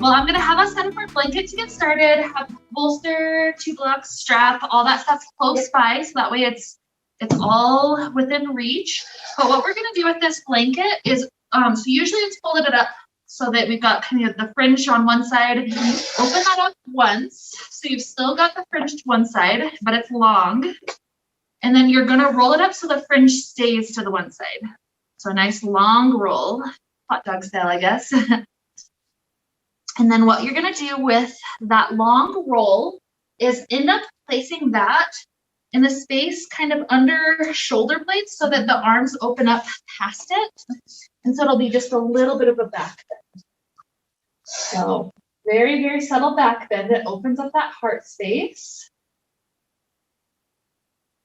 well, I'm gonna have us set up our blanket to get started, have bolster, 2 blocks, strap, all that stuff close by, so that way it's all within reach. But what we're gonna do with this blanket is, so usually it's folded it up so that we've got kind of the fringe on one side. Open that up once, so you've still got the fringe to one side, but it's long. And then you're gonna roll it up so the fringe stays to the one side. So a nice long roll, hot dog style, I guess. And then what you're gonna do with that long roll is end up placing that in the space kind of under shoulder blades so that the arms open up past it. And so it'll be just a little bit of a back bend. So very, very subtle back bend that opens up that heart space.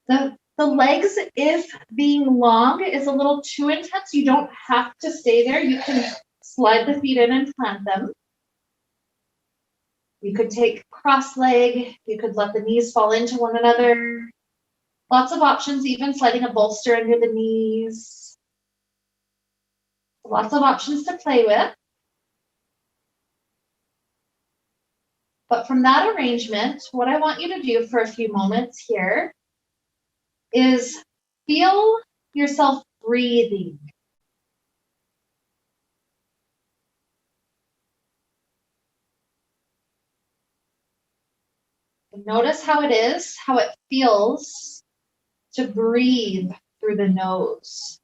The legs, if being long is a little too intense, you don't have to stay there. You can slide the feet in and plant them. You could take cross leg. You could let the knees fall into one another. Lots of options, even sliding a bolster under the knees. Lots of options to play with. But from that arrangement, what I want you to do for a few moments here is feel yourself breathing. Notice how it is, how it feels to breathe through the nose.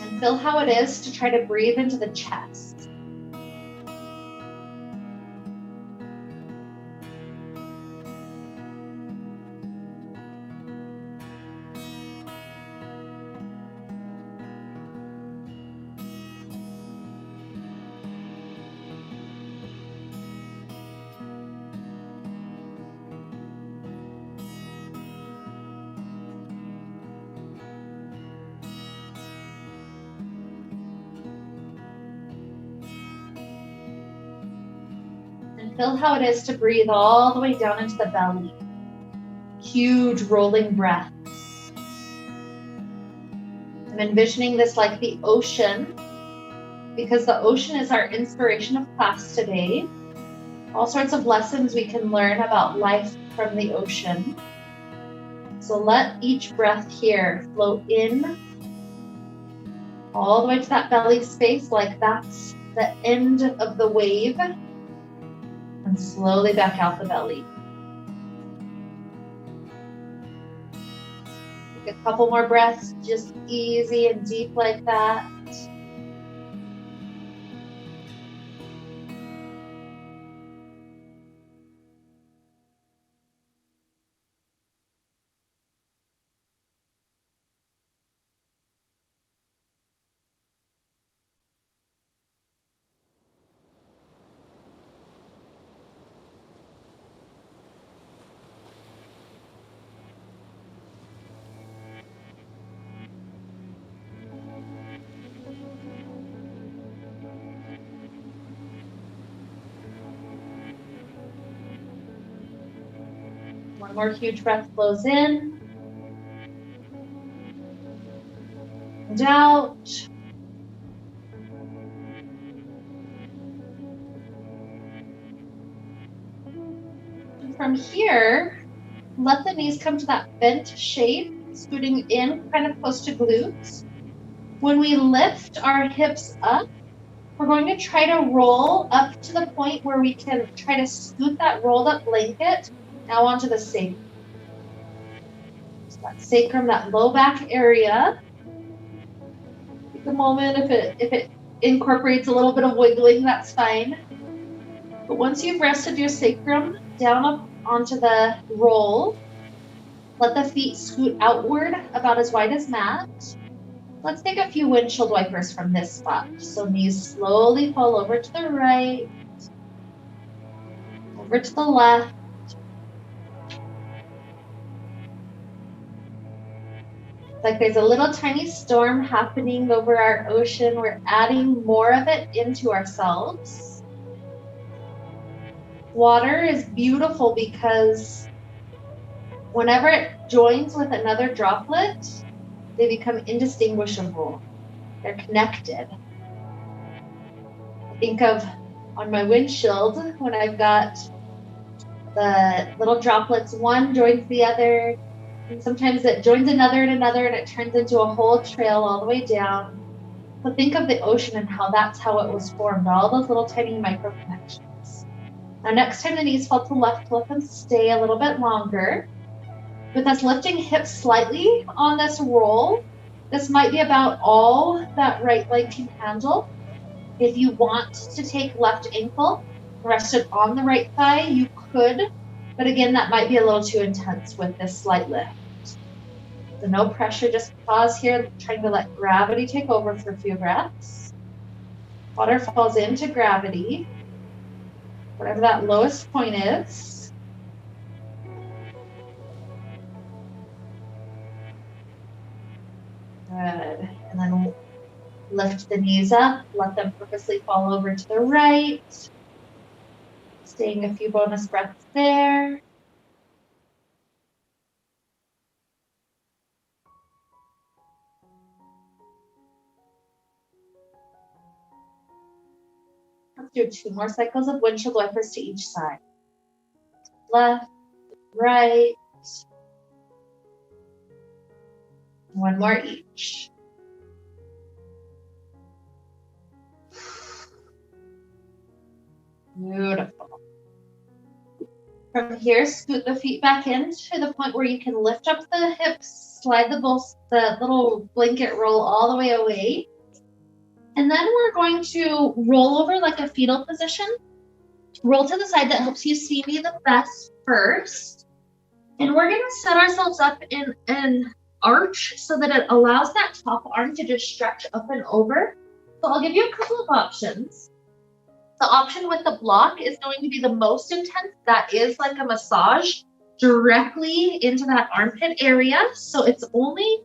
And feel how it is to try to breathe into the chest. Feel how it is to breathe all the way down into the belly. Huge rolling breaths. I'm envisioning this like the ocean, because the ocean is our inspiration of class today. All sorts of lessons we can learn about life from the ocean. So let each breath here flow in all the way to that belly space, like that's the end of the wave. And slowly back out the belly. Take a couple more breaths, just easy and deep like that. One more huge breath flows in and out. And from here, let the knees come to that bent shape, scooting in kind of close to glutes. When we lift our hips up, we're going to try to roll up to the point where we can try to scoot that rolled up blanket now onto the sacrum. So that sacrum, that low back area. Take a moment, if it incorporates a little bit of wiggling, that's fine. But once you've rested your sacrum down up onto the roll, let the feet scoot outward about as wide as mat. Let's take a few windshield wipers from this spot. So knees slowly fall over to the right, over to the left. As like there's a little tiny storm happening over our ocean. We're adding more of it into ourselves. Water is beautiful because whenever it joins with another droplet, they become indistinguishable. They're connected. I think of on my windshield when I've got the little droplets, one joins the other, and sometimes it joins another and another, and it turns into a whole trail all the way down. So think of the ocean and how that's how it was formed, all those little tiny micro connections. Now next time the knees fall to the left, let them stay a little bit longer. With us lifting hips slightly on this roll, this might be about all that right leg can handle. If you want to take left ankle, rest it on the right thigh, you could, but again, that might be a little too intense with this slight lift. So no pressure, just pause here, trying to let gravity take over for a few breaths. Water falls into gravity, whatever that lowest point is. Good, and then lift the knees up, let them purposely fall over to the right. Staying a few bonus breaths there. Let's do 2 more cycles of windshield wipers to each side. Left, right. 1 more each. Beautiful. From here, scoot the feet back in to the point where you can lift up the hips, slide the little blanket roll all the way away. And then we're going to roll over like a fetal position. Roll to the side that helps you see me the best first. And we're going to set ourselves up in an arch so that it allows that top arm to just stretch up and over. So I'll give you a couple of options. The option with the block is going to be the most intense. That is like a massage directly into that armpit area. So only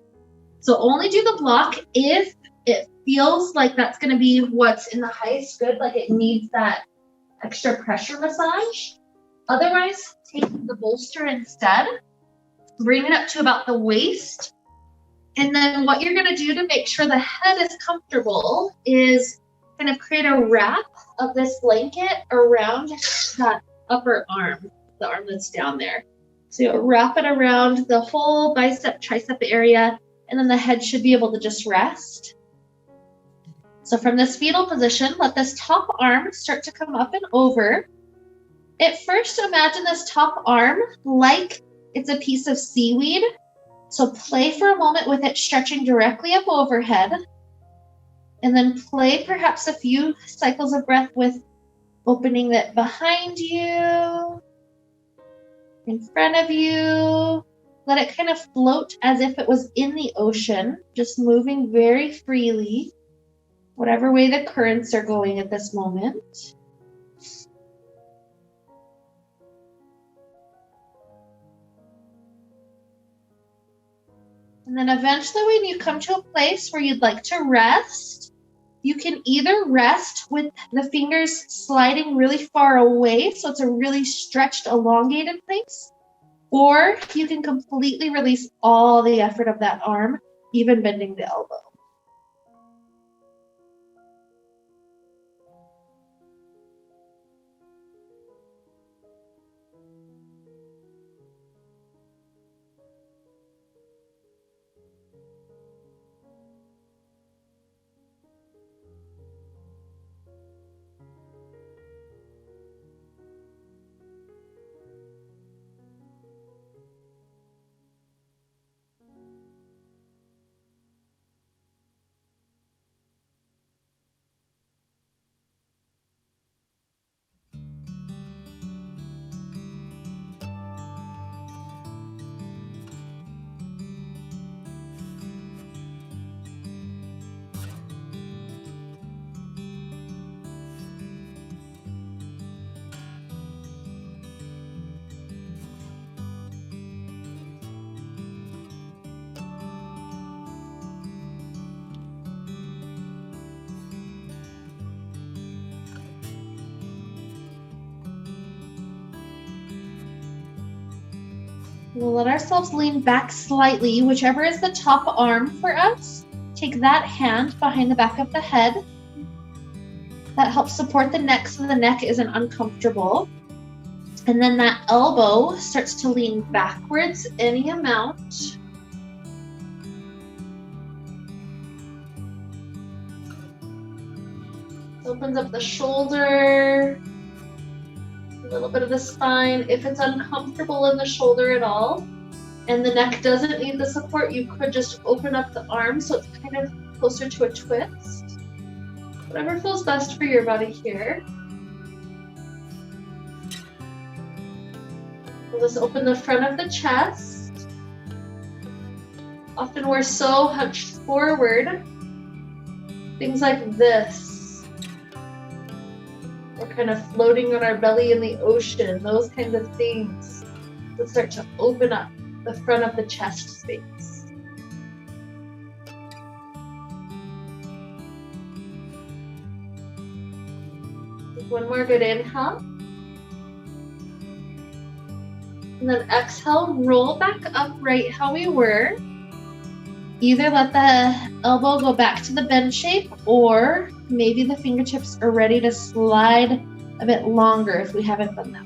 do the block if it feels like that's going to be what's in the highest good, like it needs that extra pressure massage. Otherwise, take the bolster instead. Bring it up to about the waist. And then what you're going to do to make sure the head is comfortable is kind of create a wrap of this blanket around that upper arm, the arm that's down there. So you'll wrap it around the whole bicep, tricep area, and then the head should be able to just rest. So from this fetal position, let this top arm start to come up and over. At first, imagine this top arm like it's a piece of seaweed. So play for a moment with it stretching directly up overhead. And then play perhaps a few cycles of breath with opening it behind you, in front of you. Let it kind of float as if it was in the ocean, just moving very freely, whatever way the currents are going at this moment. And then eventually when you come to a place where you'd like to rest, you can either rest with the fingers sliding really far away, so it's a really stretched, elongated place, or you can completely release all the effort of that arm, even bending the elbow. We'll let ourselves lean back slightly, whichever is the top arm for us. Take that hand behind the back of the head. That helps support the neck so the neck isn't uncomfortable. And then that elbow starts to lean backwards any amount. Opens up the shoulder, a little bit of the spine. If it's uncomfortable in the shoulder at all, and the neck doesn't need the support, you could just open up the arm so it's kind of closer to a twist. Whatever feels best for your body here. We'll just open the front of the chest. Often we're so hunched forward. Things like this. We're kind of floating on our belly in the ocean. Those kinds of things that start to open up the front of the chest space. One more good inhale. And then exhale, roll back up right how we were. Either let the elbow go back to the bend shape, or maybe the fingertips are ready to slide a bit longer if we haven't done that.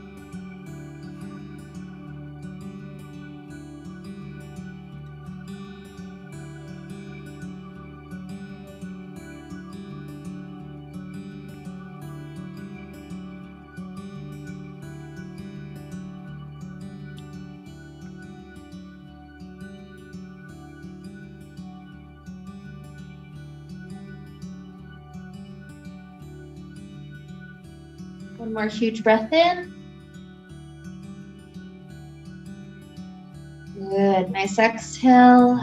One more huge breath in. Good, nice exhale.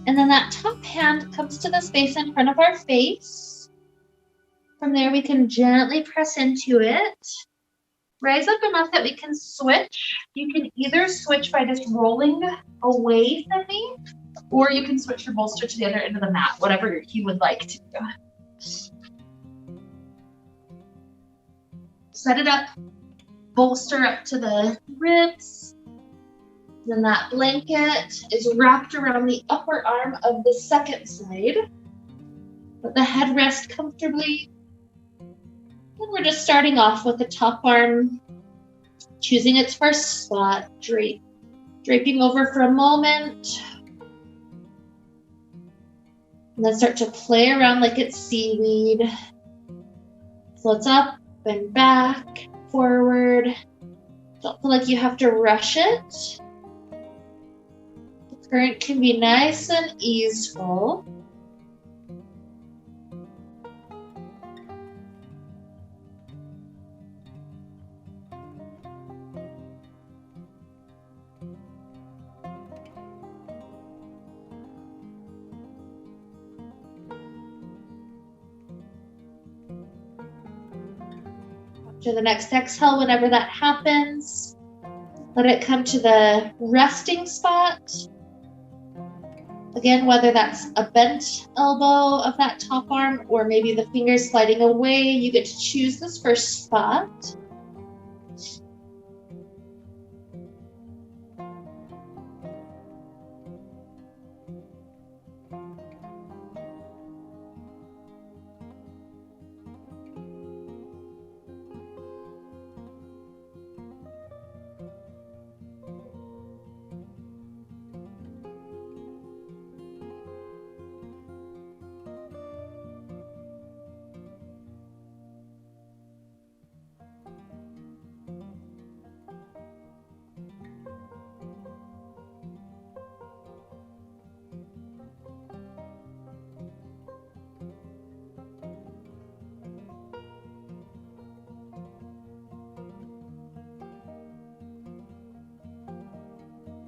And then that top hand comes to the space in front of our face. From there, we can gently press into it. Rise up enough that we can switch. You can either switch by just rolling away from me, or you can switch your bolster to the other end of the mat, whatever you would like to do. Set it up, bolster up to the ribs. Then that blanket is wrapped around the upper arm of the second side. Let the head rest comfortably. And we're just starting off with the top arm, choosing its first spot, draping over for a moment. And then start to play around like it's seaweed. Floats up and back, forward. Don't feel like you have to rush it. The current can be nice and easeful. To the next exhale, whenever that happens, let it come to the resting spot. Again, whether that's a bent elbow of that top arm or maybe the fingers sliding away, you get to choose this first spot.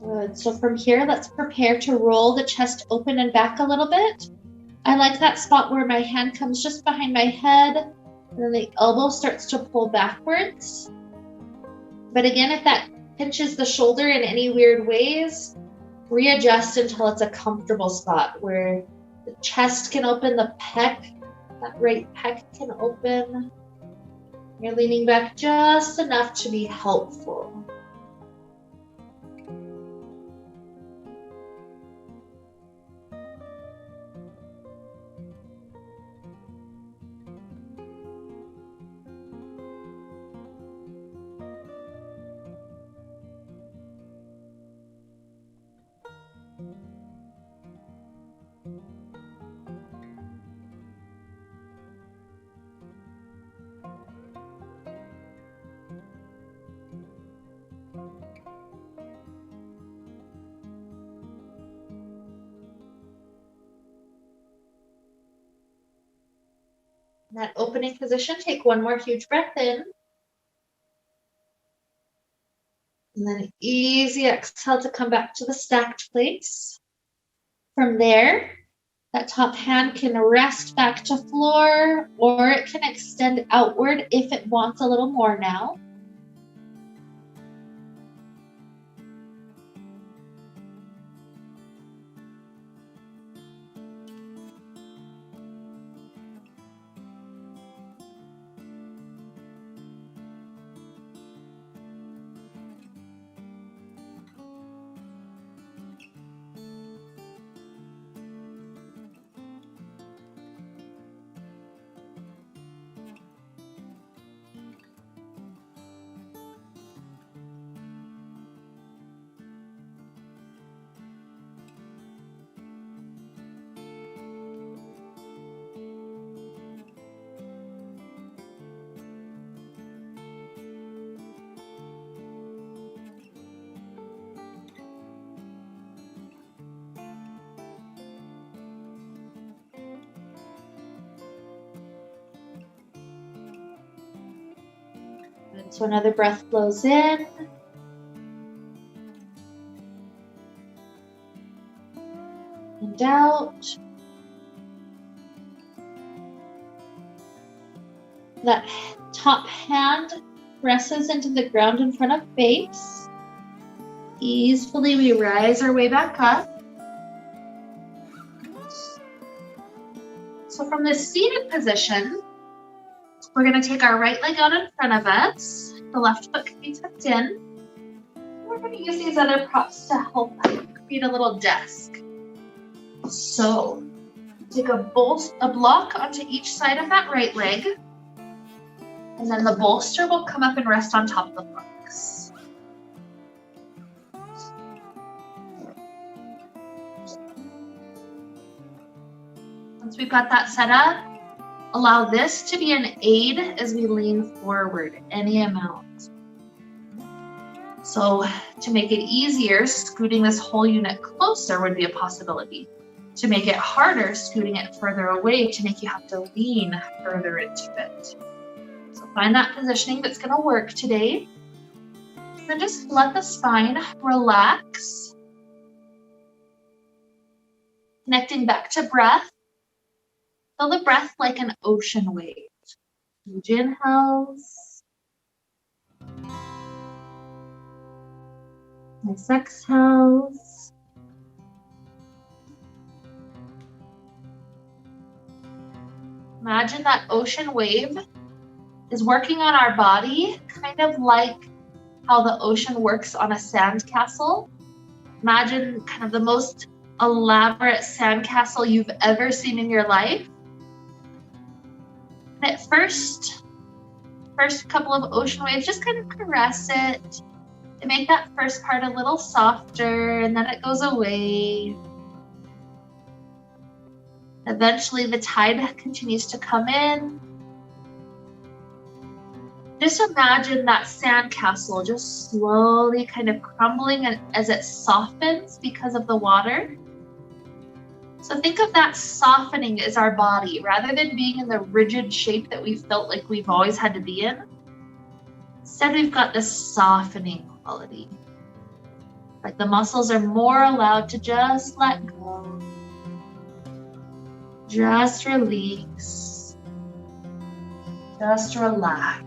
Good. So from here, let's prepare to roll the chest open and back a little bit. I like that spot where my hand comes just behind my head, and then the elbow starts to pull backwards. But again, if that pinches the shoulder in any weird ways, readjust until it's a comfortable spot where the chest can open, the pec, that right pec can open. You're leaning back just enough to be helpful. That opening position, take one more huge breath in. And then easy exhale to come back to the stacked place. From there, that top hand can rest back to floor, or it can extend outward if it wants a little more now. So another breath flows in. And out. That top hand presses into the ground in front of face. Easily we rise our way back up. So from this seated position, we're going to take our right leg out in front of us. The left foot can be tucked in. We're going to use these other props to help create a little desk. So take a block onto each side of that right leg. And then the bolster will come up and rest on top of the blocks. Once we've got that set up, allow this to be an aid as we lean forward any amount. So to make it easier, scooting this whole unit closer would be a possibility. To make it harder, scooting it further away to make you have to lean further into it. So find that positioning that's going to work today. Then just let the spine relax. Connecting back to breath. Feel the breath like an ocean wave. Huge inhales. Nice exhales. Imagine that ocean wave is working on our body, kind of like how the ocean works on a sand castle. Imagine kind of the most elaborate sand castle you've ever seen in your life. And at first couple of ocean waves, just kind of caress it to make that first part a little softer, and then it goes away. Eventually the tide continues to come in. Just imagine that sand castle just slowly kind of crumbling as it softens because of the water. So think of that softening as our body, rather than being in the rigid shape that we felt like we've always had to be in. Instead, we've got this softening quality. Like the muscles are more allowed to just let go. Just release. Just relax.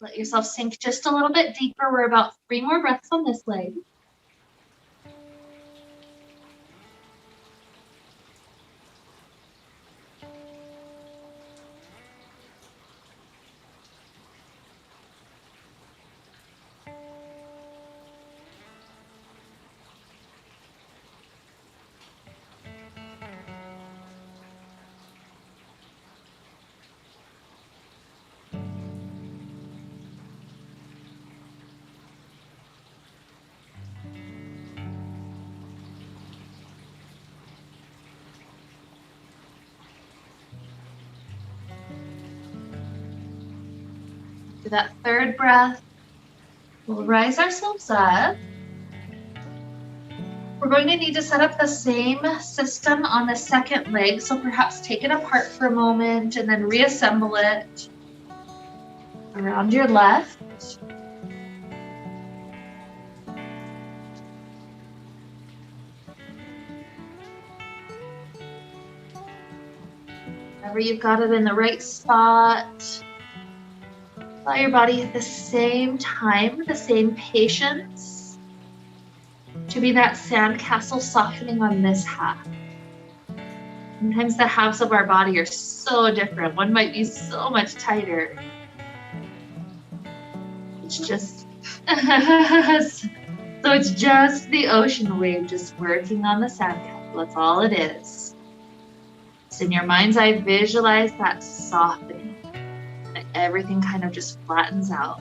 Let yourself sink just a little bit deeper. We're about 3 more breaths on this leg. Do that 3rd breath. We'll rise ourselves up. We're going to need to set up the same system on the 2nd leg, so perhaps take it apart for a moment and then reassemble it around your left. Whenever you've got it in the right spot, allow your body at the same time, the same patience, to be that sandcastle softening on this half. Sometimes the halves of our body are so different. One might be so much tighter. It's just, so it's just the ocean wave just working on the sandcastle. That's all it is. So in your mind's eye, visualize that softening. And everything kind of just flattens out.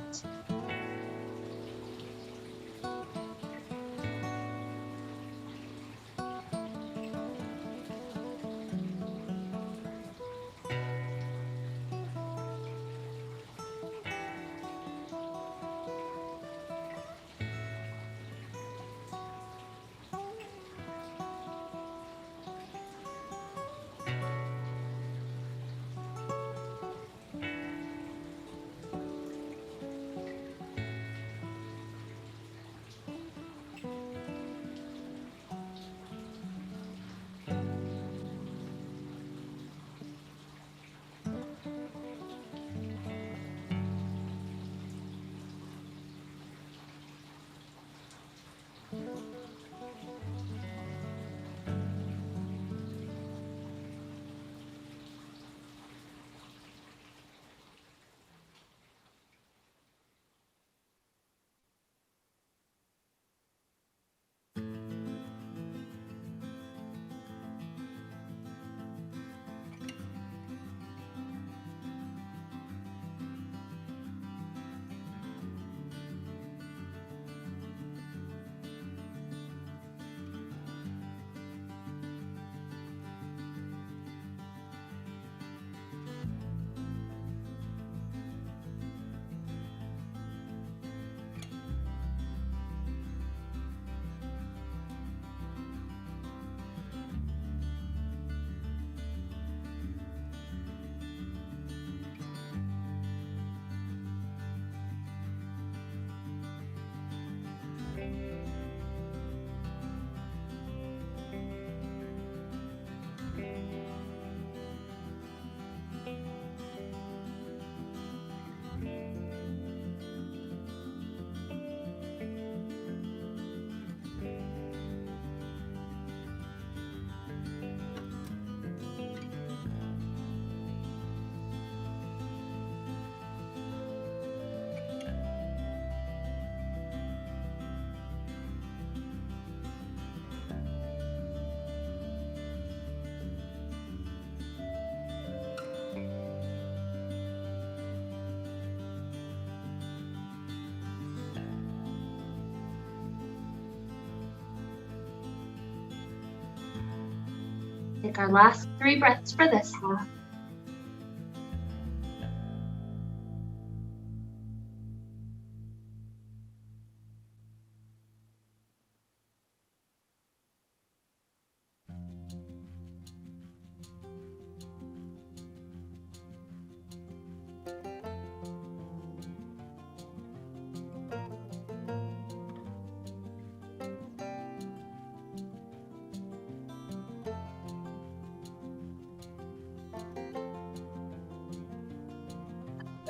Take our last 3 breaths for this half.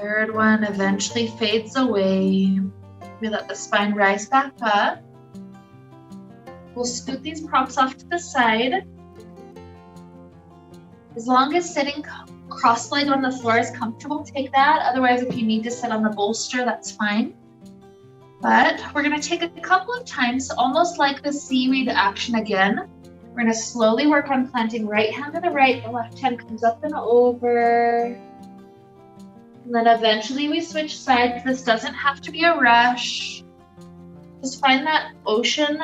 third one eventually fades away. We let the spine rise back up. We'll scoot these props off to the side. As long as sitting cross-legged on the floor is comfortable, take that. Otherwise, if you need to sit on the bolster, that's fine. But we're going to take a couple of times, almost like the seaweed action again. We're going to slowly work on planting right hand to the right, the left hand comes up and over. And then eventually we switch sides. This doesn't have to be a rush. Just find that ocean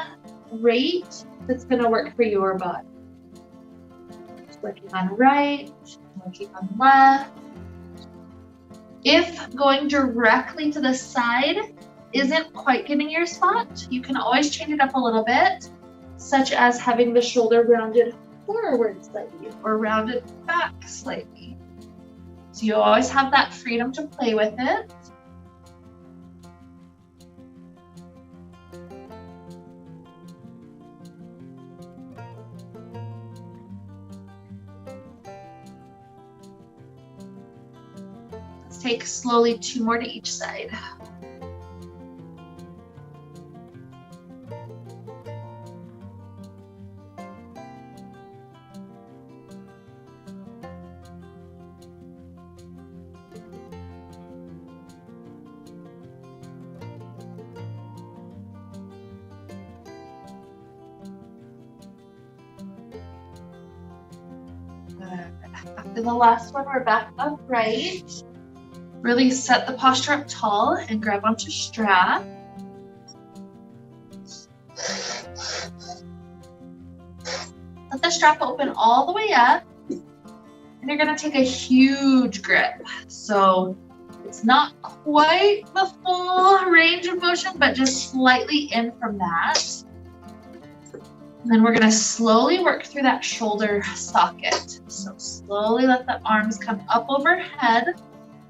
rate that's going to work for your body. Just working on right, working on left. If going directly to the side isn't quite getting your spot, you can always change it up a little bit, such as having the shoulder rounded forward slightly or rounded back slightly. So you always have that freedom to play with it. Let's take slowly 2 more to each side. After the last one, we're back upright. Really set the posture up tall and grab onto strap. Let the strap open all the way up. And you're going to take a huge grip. So it's not quite the full range of motion, but just slightly in from that. And then we're going to slowly work through that shoulder socket. So slowly let the arms come up overhead.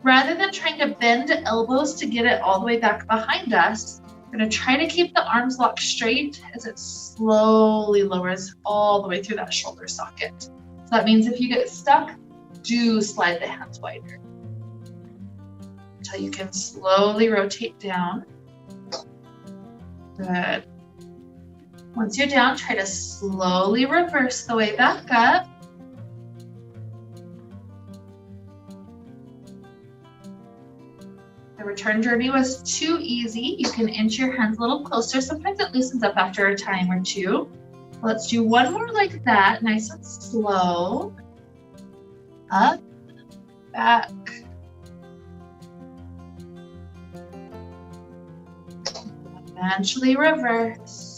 Rather than trying to bend elbows to get it all the way back behind us, we're going to try to keep the arms locked straight as it slowly lowers all the way through that shoulder socket. So that means if you get stuck, do slide the hands wider until you can slowly rotate down. Good. Once you're down, try to slowly reverse the way back up. The return journey was too easy. You can inch your hands a little closer. Sometimes it loosens up after a time or two. Let's do one more like that, nice and slow. Up, back. Eventually reverse.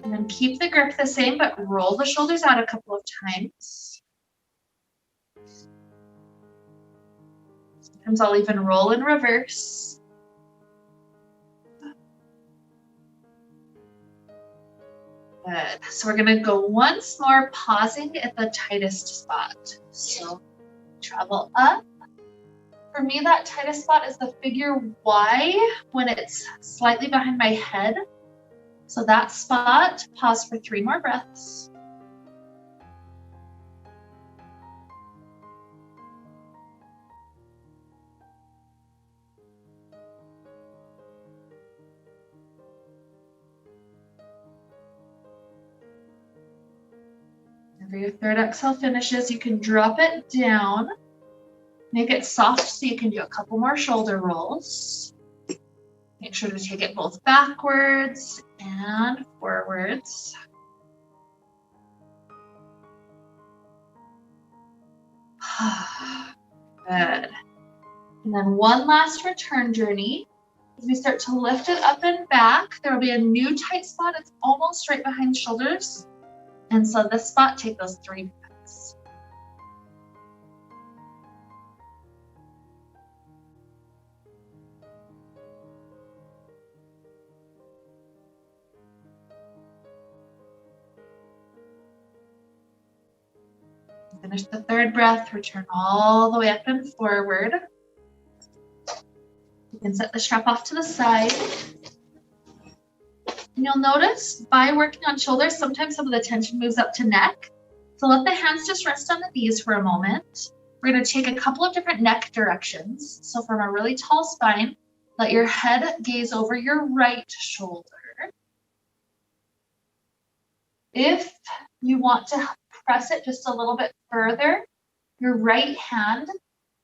And then keep the grip the same, but roll the shoulders out a couple of times. Sometimes I'll even roll in reverse. Good. So we're going to go once more, pausing at the tightest spot. So travel up. For me, that tightest spot is the figure Y when it's slightly behind my head. So that spot, pause for 3 more breaths. Whenever your third exhale finishes, you can drop it down. Make it soft so you can do a couple more shoulder rolls. Make sure to take it both backwards and forwards. Good. And then one last return journey. As we start to lift it up and back, there will be a new tight spot. It's almost right behind shoulders. And so this spot, take those 3 breaths. Finish the 3rd breath, return all the way up and forward. You can set the strap off to the side. And And you'll notice by working on shoulders, sometimes some of the tension moves up to neck. So let the hands just rest on the knees for a moment. We're going to take a couple of different neck directions. So from a really tall spine, let your head gaze over your right shoulder. If you want to press it just a little bit further, your right hand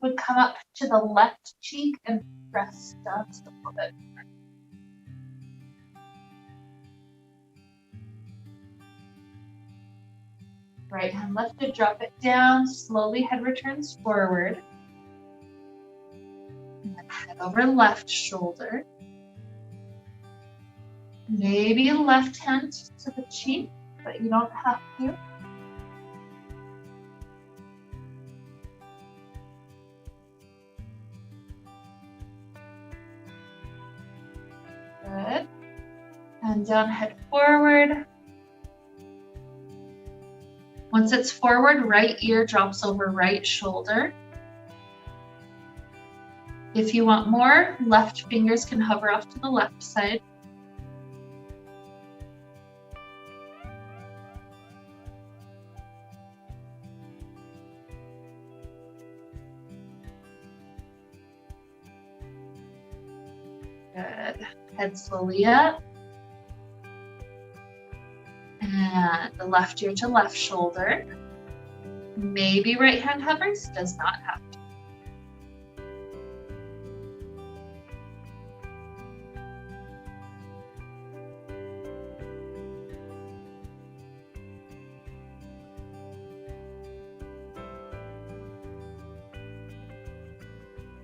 would come up to the left cheek and press down just a little bit. Right hand lifted, drop it down, slowly head returns forward. And then head over left shoulder. Maybe left hand to the cheek, but you don't have to. Good. And down, head forward. Once it's forward, right ear drops over right shoulder. If you want more, left fingers can hover off to the left side. Good. Head slowly up. And the left ear to left shoulder. Maybe right hand hovers, does not have to.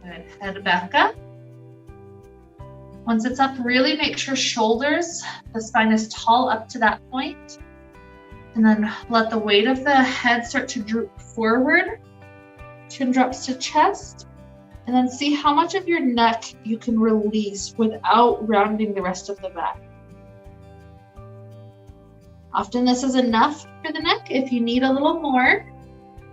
Good. Head back up. Once it's up, really make sure shoulders, the spine is tall up to that point. And then let the weight of the head start to droop forward. Chin drops to chest. And then see how much of your neck you can release without rounding the rest of the back. Often this is enough for the neck. If you need a little more,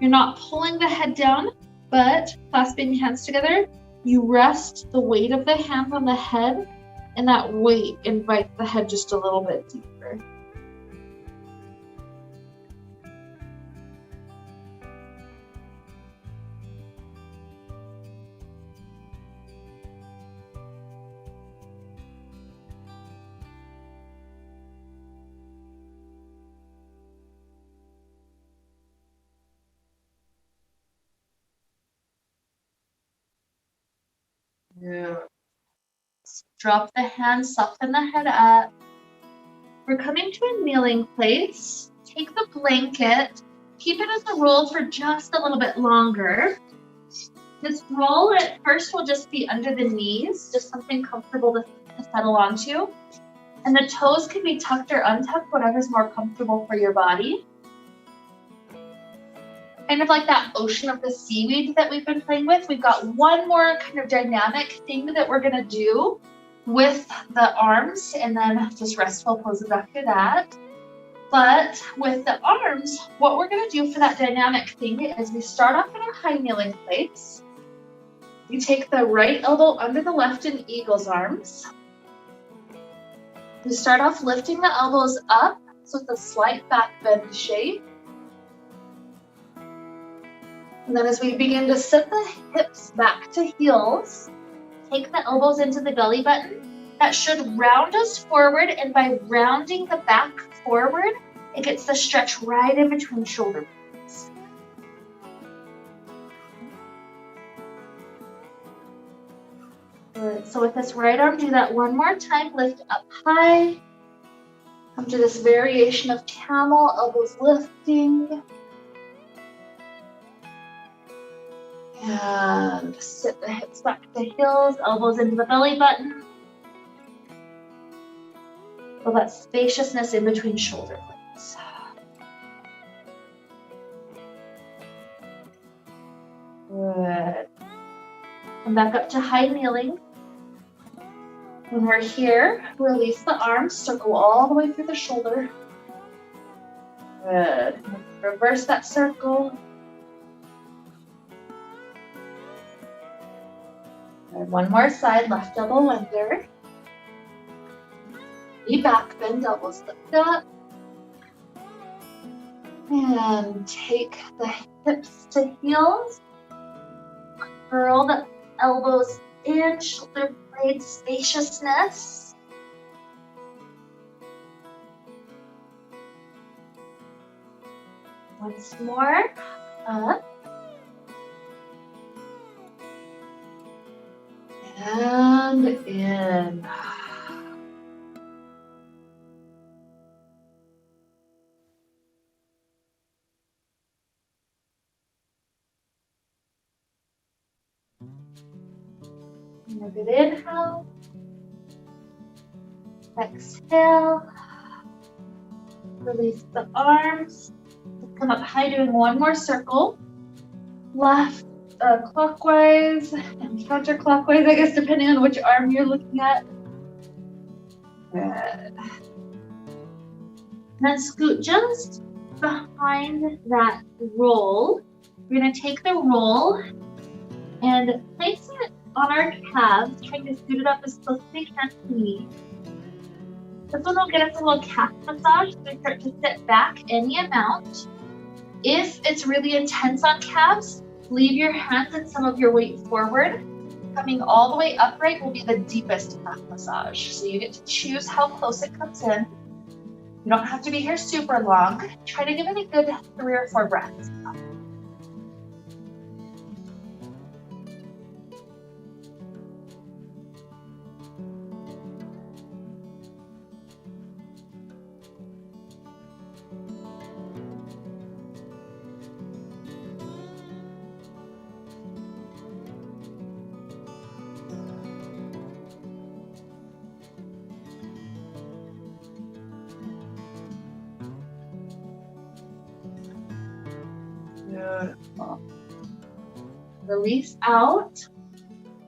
you're not pulling the head down, but clasping hands together, you rest the weight of the hands on the head, and that weight invites the head just a little bit deeper. Good. Drop the hands, soften the head up. We're coming to a kneeling place. Take the blanket, keep it as a roll for just a little bit longer. This roll at first will just be under the knees, just something comfortable to settle onto. And the toes can be tucked or untucked, whatever's more comfortable for your body. Kind of like that ocean of the seaweed that we've been playing with. We've got one more kind of dynamic thing that we're gonna do with the arms, and then just restful poses after that. But with the arms, what we're gonna do for that dynamic thing is we start off in a high kneeling place. You take the right elbow under the left in eagle's arms. We start off lifting the elbows up, so it's a slight back bend shape. And then as we begin to sit the hips back to heels, take the elbows into the belly button. That should round us forward, and by rounding the back forward, it gets the stretch right in between shoulder blades. Good. So with this right arm, do that one more time. Lift up high. Come to this variation of camel, elbows lifting. And sit the hips back to heels, elbows into the belly button. Feel that spaciousness in between shoulder blades. Good. Come back up to high kneeling. When we're here, release the arms, circle all the way through the shoulder. Good. Reverse that circle. And one more side, left elbow under. Knee back bend, elbows lift up. And take the hips to heels. Curl the elbows in, shoulder blade spaciousness. Once more, up. And in. A good inhale. Exhale. Release the arms. Come up high, doing one more circle. Left clockwise and counterclockwise, I guess, depending on which arm you're looking at. Good. Then scoot just behind that roll. We're going to take the roll and place it on our calves, trying to scoot it up as close as we can to the knee. This one will get us a little calf massage as we start to sit back any amount. If it's really intense on calves, leave your hands and some of your weight forward. Coming all the way upright will be the deepest calf massage. So you get to choose how close it comes in. You don't have to be here super long. Try to give it a good 3 or 4 breaths. Beautiful. Release out.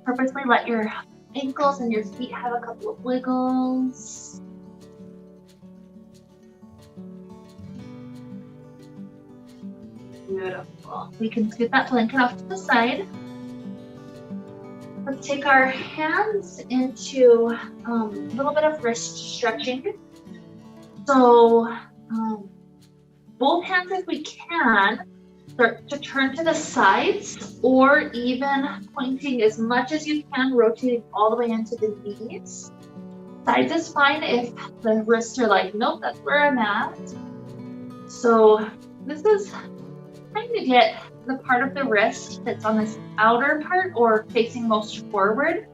Purposely let your ankles and your feet have a couple of wiggles. Beautiful. We can scoot that blanket off to the side. Let's take our hands into a little bit of wrist stretching. So both hands, if we can, start to turn to the sides, or even pointing as much as you can, rotating all the way into the knees. Sides is fine if the wrists are like, nope, that's where I'm at. So this is trying to get the part of the wrist that's on this outer part or facing most forward.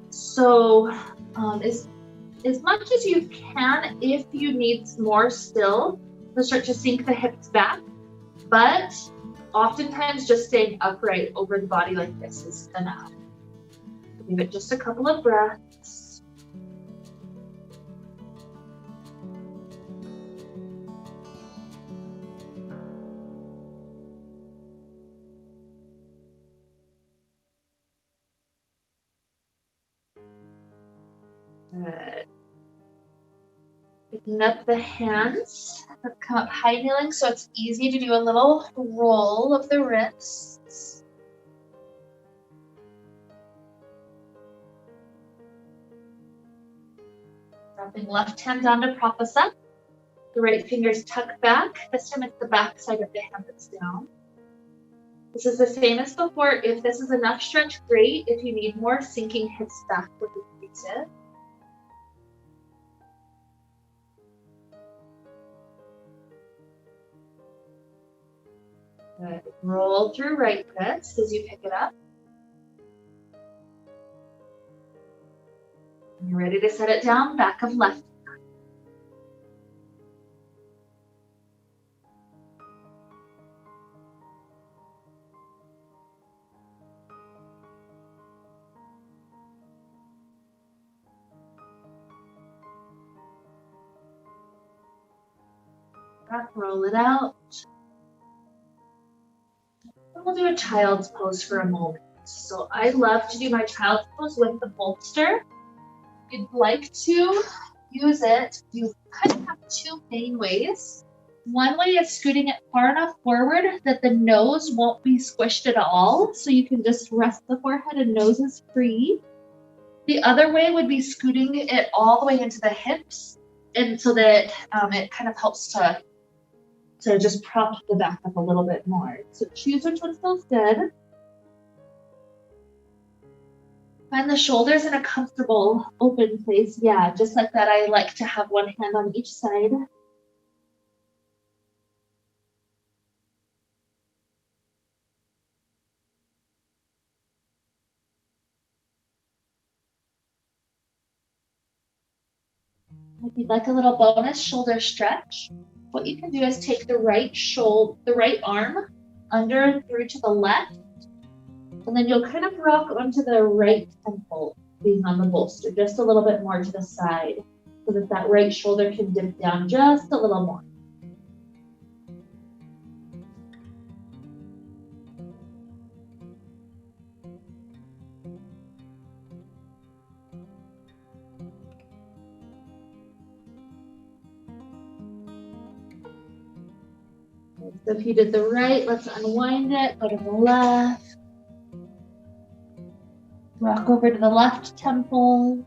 So as much as you can, if you need more still, to start to sink the hips back. But oftentimes just staying upright over the body like this is enough. Give it just a couple of breaths. Good. Picking up the hands, come up high kneeling so it's easy to do a little roll of the wrists. Dropping left hand down to Prapasa. The right fingers tuck back. This time it's the back side of the hand that's down. This is the same as before. If this is enough stretch, great. If you need more, sinking hips back would be good. Good. Roll through right wrist as you pick it up. And you're ready to set it down, back of left. Roll it out. We'll do a child's pose for a moment. So I love to do my child's pose with the bolster. If you'd like to use it, you kind of have 2 main ways. One way is scooting it far enough forward that the nose won't be squished at all. So you can just rest the forehead and nose is free. The other way would be scooting it all the way into the hips, and so that it kind of helps to just prop the back up a little bit more. So choose which one feels good. Find the shoulders in a comfortable open place. Yeah, just like that. I like to have one hand on each side. If you'd like a little bonus shoulder stretch, what you can do is take the right arm under and through to the left, and then you'll kind of rock onto the right temple, being on the bolster, just a little bit more to the side, so that that right shoulder can dip down just a little more. So if you did the right, let's unwind it, go to the left. Rock over to the left temple.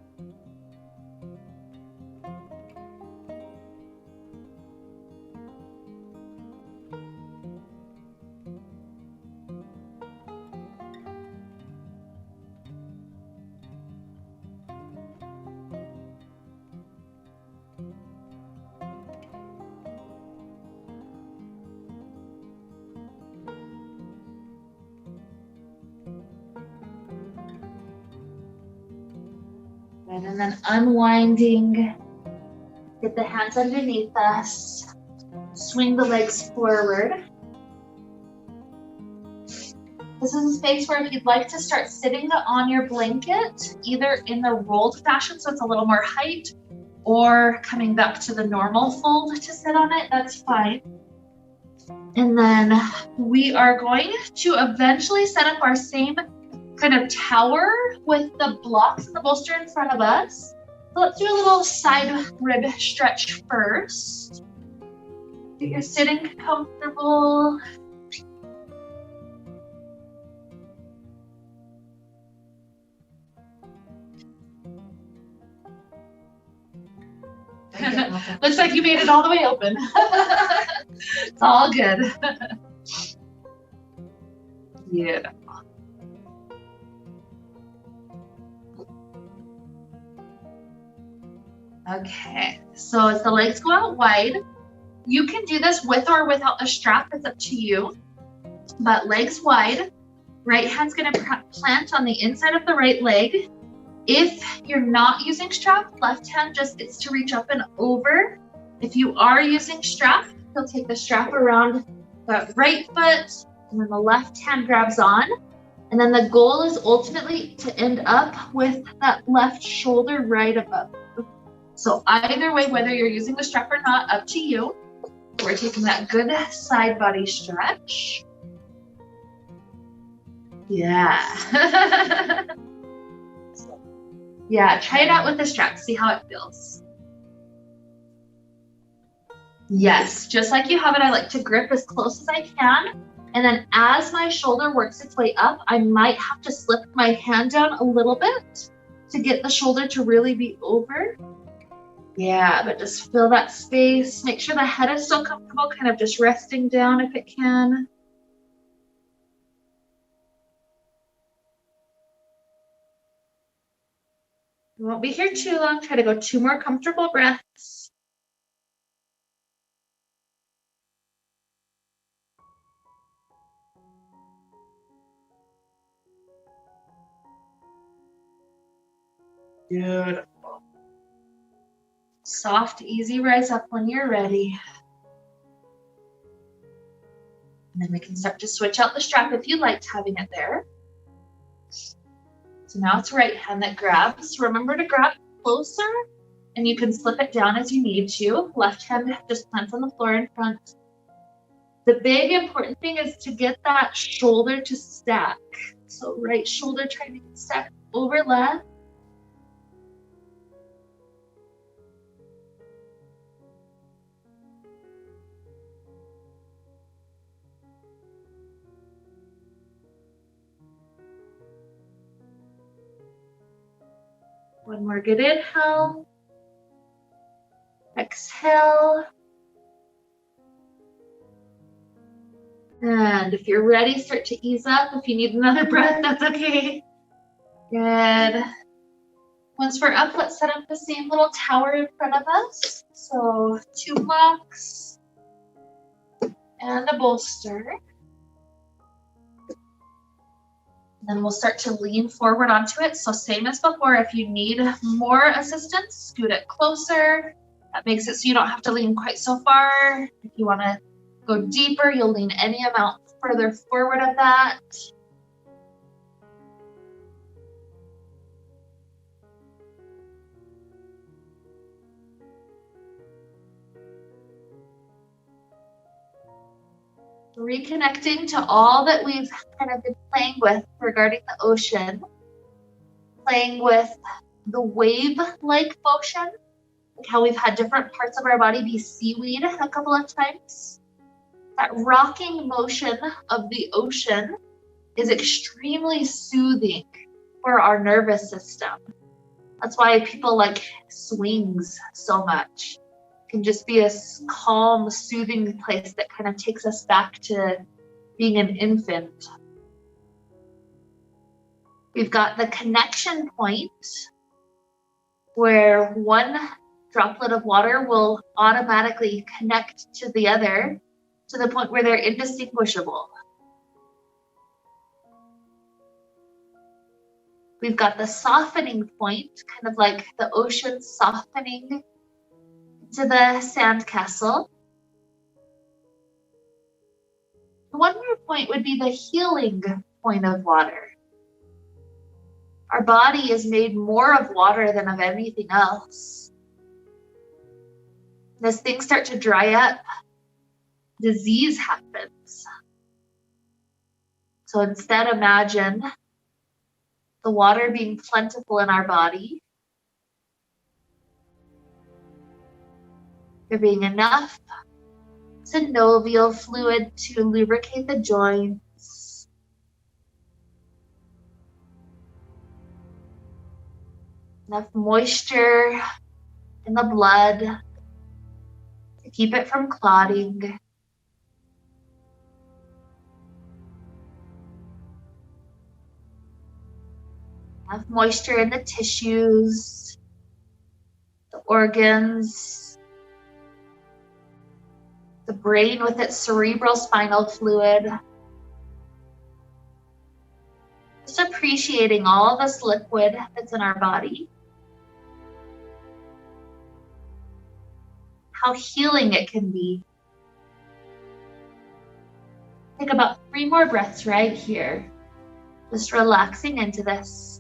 And then unwinding, get the hands underneath us, swing the legs forward. This is a space where if you'd like to start sitting on your blanket, either in the rolled fashion, so it's a little more height, or coming back to the normal fold to sit on it, that's fine. And then we are going to eventually set up our same kind of tower with the blocks and the bolster in front of us. So let's do a little side rib stretch first. Get your sitting comfortable. Looks like you made it all the way open. It's all good. Beautiful. Okay, so as the legs go out wide, you can do this with or without a strap, it's up to you. But legs wide, right hand's gonna plant on the inside of the right leg. If you're not using strap, left hand just gets to reach up and over. If you are using strap, you'll take the strap around the right foot, and then the left hand grabs on. And then the goal is ultimately to end up with that left shoulder right above. So either way, whether you're using the strap or not, up to you. We're taking that good side body stretch. Yeah. Yeah, try it out with the strap, see how it feels. Yes, just like you have it, I like to grip as close as I can. And then as my shoulder works its way up, I might have to slip my hand down a little bit to get the shoulder to really be over. Yeah, but just fill that space. Make sure the head is still comfortable, kind of just resting down if it can. We won't be here too long. Try to go 2 more comfortable breaths. Beautiful. Soft, easy rise up when you're ready. And then we can start to switch out the strap if you liked having it there. So now it's right hand that grabs. Remember to grab closer, and you can slip it down as you need to. Left hand just plants on the floor in front. The big important thing is to get that shoulder to stack. So right shoulder trying to get stacked over left. One more good inhale. Exhale. And if you're ready, start to ease up. If you need another breath, that's okay. Good. Once we're up, let's set up the same little tower in front of us. So 2 blocks and a bolster. Then we'll start to lean forward onto it. So same as before, if you need more assistance, scoot it closer. That makes it so you don't have to lean quite so far. If you want to go deeper, you'll lean any amount further forward of that. Reconnecting to all that we've kind of been playing with regarding the ocean, playing with the wave-like motion, like how we've had different parts of our body be seaweed a couple of times. That rocking motion of the ocean is extremely soothing for our nervous system. That's why people like swings so much. Can just be a calm, soothing place that kind of takes us back to being an infant. We've got the connection point where one droplet of water will automatically connect to the other to the point where they're indistinguishable. We've got the softening point, kind of like the ocean softening to the sandcastle. One more point would be the healing point of water. Our body is made more of water than of anything else. As things start to dry up, disease happens. So instead, imagine the water being plentiful in our body. There being enough synovial fluid to lubricate the joints. Enough moisture in the blood to keep it from clotting. Enough moisture in the tissues, the organs, the brain with its cerebral spinal fluid. Just appreciating all this liquid that's in our body. How healing it can be. Take about 3 more breaths right here. Just relaxing into this.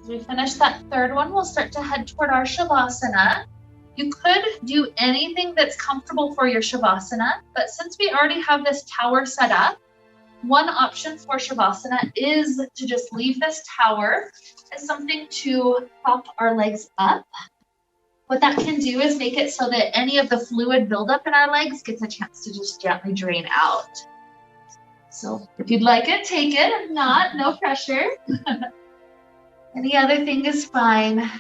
As we finish that third one, we'll start to head toward our Shavasana. You could do anything that's comfortable for your Shavasana, but since we already have this tower set up, one option for Shavasana is to just leave this tower as something to prop our legs up. What that can do is make it so that any of the fluid buildup in our legs gets a chance to just gently drain out. So if you'd like it, take it. If not, no pressure. Any other thing is fine.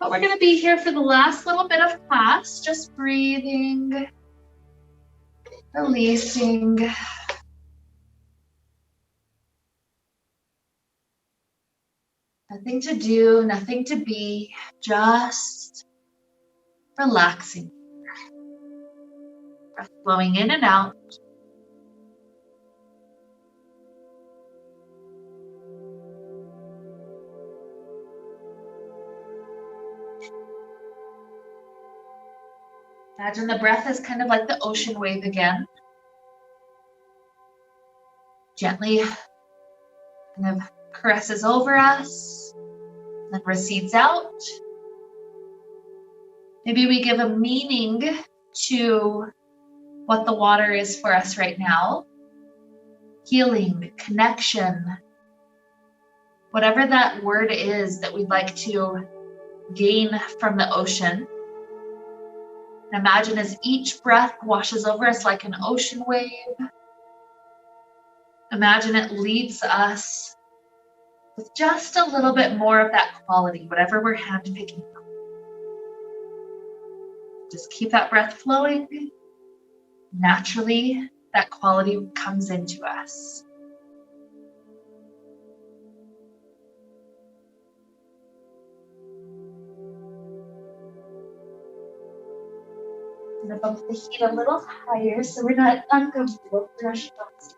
But we're going to be here for the last little bit of class, just breathing, releasing. Nothing to do, nothing to be, just relaxing. Breath flowing in and out. Imagine the breath is kind of like the ocean wave again. Gently kind of caresses over us, then recedes out. Maybe we give a meaning to what the water is for us right now. Healing, connection, whatever that word is that we'd like to gain from the ocean. Imagine as each breath washes over us like an ocean wave. Imagine it leads us with just a little bit more of that quality, whatever we're handpicking. Just keep that breath flowing. Naturally, that quality comes into us. I'm going to bump the heat a little higher so we're not uncomfortable. Brush thoughts.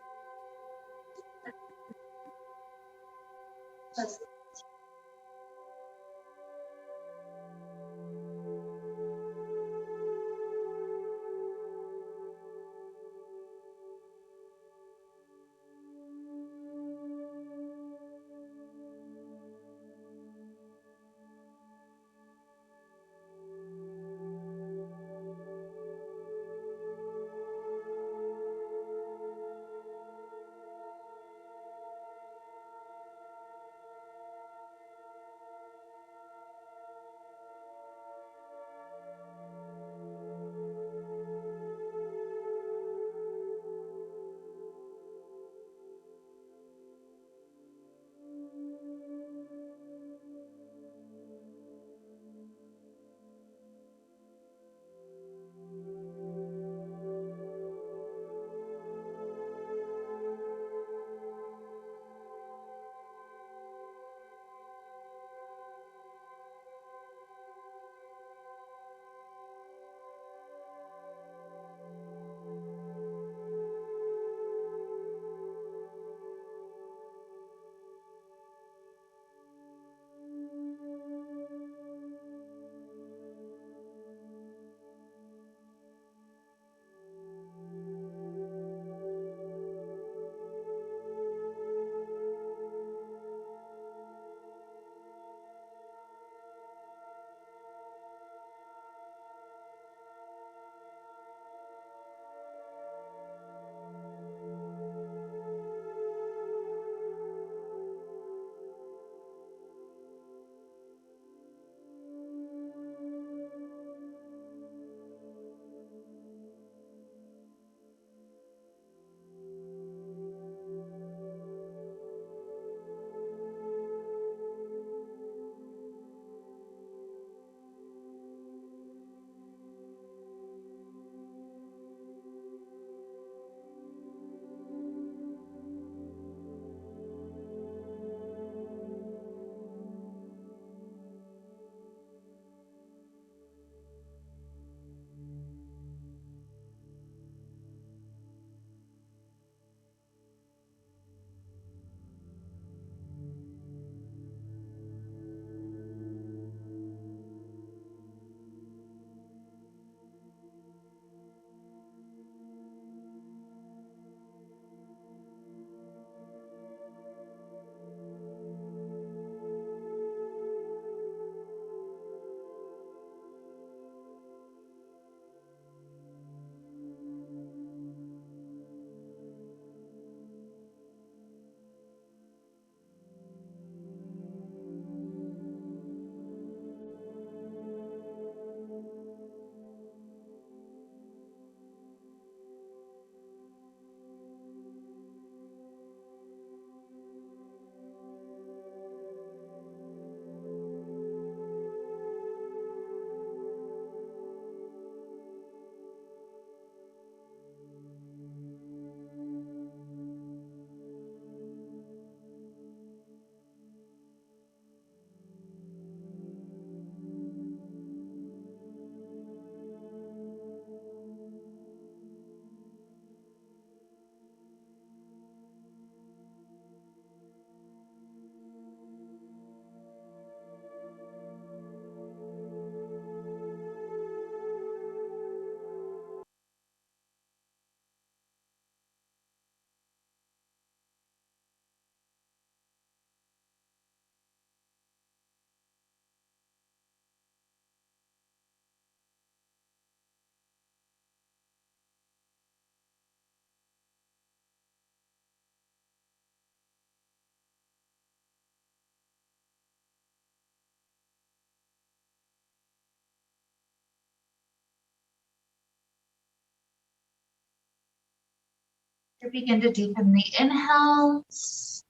You begin to deepen the inhales.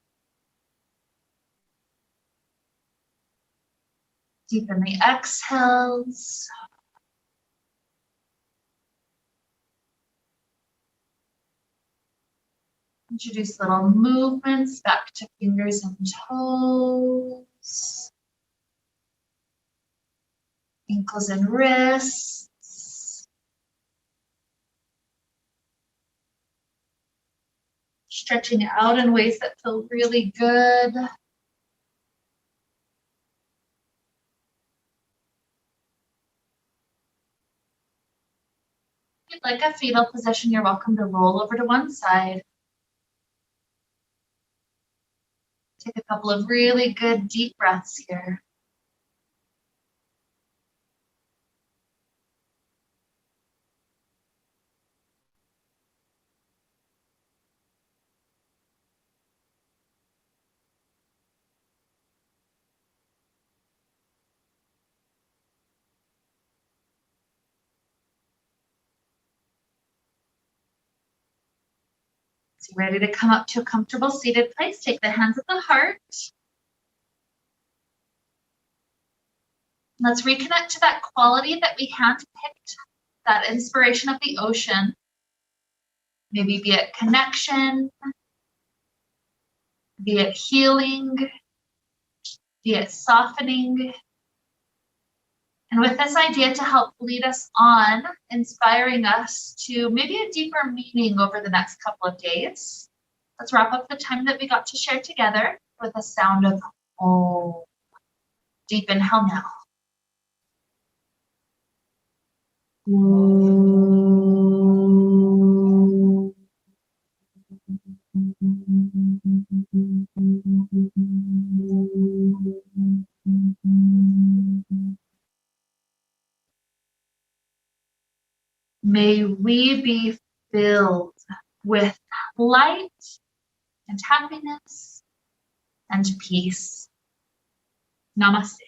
Deepen the exhales. Introduce little movements back to fingers and toes. Ankles and wrists. Stretching out in ways that feel really good. If you'd like a fetal position, you're welcome to roll over to one side. Take a couple of really good deep breaths here. So ready to come up to a comfortable seated place. Take the hands at the heart. Let's reconnect to that quality that we handpicked, that inspiration of the ocean. Maybe be it connection, be it healing, be it softening. And with this idea to help lead us on, inspiring us to maybe a deeper meaning over the next couple of days, let's wrap up the time that we got to share together with a sound of Om. Deep inhale now. May we be filled with light and happiness and peace. Namaste.